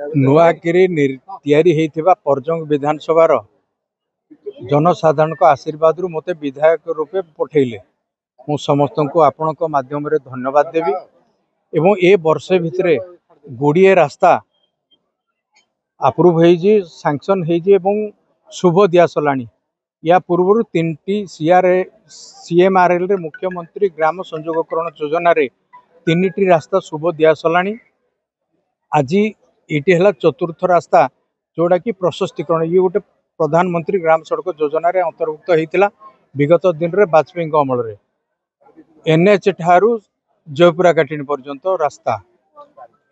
नुआकिरी तैयारी होइथिबा परजंग विधानसभा जनसाधारण आशीर्वाद रु मते विधायक रूपे पठेले मु समस्त को आपण माध्यम रे धन्यवाद देवी एवं ए वर्ष भितरे गुड़िए रास्ता अप्रूव होइजी सैंक्शन होइजी एवं शुभ दिया सलानी या पूर्व 3टी सीएमआरएल रे मुख्यमंत्री ग्राम संयोगकरण योजना रे 3टी रास्ता शुभ दिया सलानी। आज ये है चतुर्थ रास्ता जोड़ा कि प्रशस्तीकरण ये गोटे प्रधानमंत्री ग्राम सड़क योजना रे अंतर्भुक्त होता विगत दिन में वाजपेयी अमल रे एनएच ठारू जयपुरा काटिनी पर्यंत रास्ता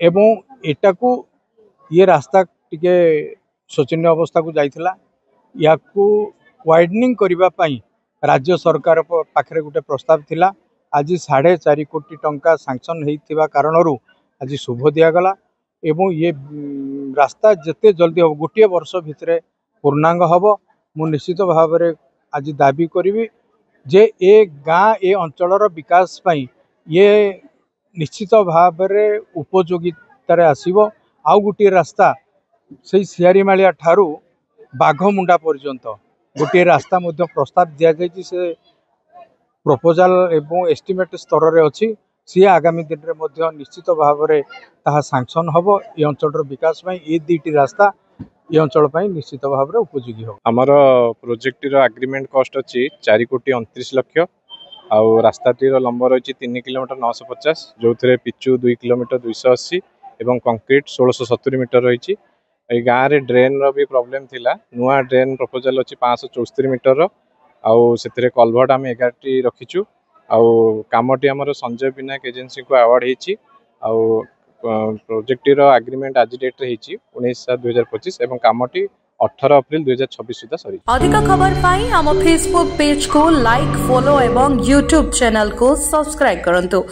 एवं एटा को ये रास्ता टिके शोचनीय अवस्था को जाइथिला या वाइडनिंग करने राज्य सरकार पाखे गोटे प्रस्ताव थिला आज 4.5 कोटी टंका सैंक्शन होइथिबा कारणरू आज शुभ दियागला एवं ये रास्ता जिते जल्दी हम गोटे वर्ष भितर पूर्णांग हम मु निश्चित भाव में आज दाबी करी जे ए गाँ ए अंचलर विकास पई ये निश्चित भाव में उपयोगितार आसीबो। आउ गोटे रास्ता से सियारीमालिया ठारू बाघमुंडा पर्यंत गोटे रास्ता मध्य प्रस्ताव दिया जायछि से प्रपोजल एवं एस्टिमेट स्तर रे अछि सी आगामी दिन में मध्य निश्चित भाव में ताहा सैंक्शन हम ये अंचल विकास में ये 2टी रास्ता ये अंचल निश्चित भाव में उपयोगी हो। आमर प्रोजेक्ट एग्रीमेंट कॉस्ट अच्छी 4 कोटी 29 लक्ष आउ रास्ताटी लंब रही 3 किलोमीटर 950 जो थे पिचु 2 किलोमीटर 280 एवं कंक्रीट 1670 मीटर रही। गाँव में ड्रेन रो भी प्रॉब्लम थिला नुआ ड्रेन प्रपोजल अच्छी 574 मीटर आउ से कलभट आम 11टी रखीचु आउ कामटी आमर संजय विनायक एजेंसी को अवार्ड होती आउ प्रोजेक्ट एग्रीमेंट आज डेट रे 19/7/2025 एवं कामटी 18 अप्रैल 2026 सुधा सरी। अधिक खबर पाई हम फेसबुक पेज को लाइक फॉलो एवं यूट्यूब चैनल को सब्सक्राइब करंतु।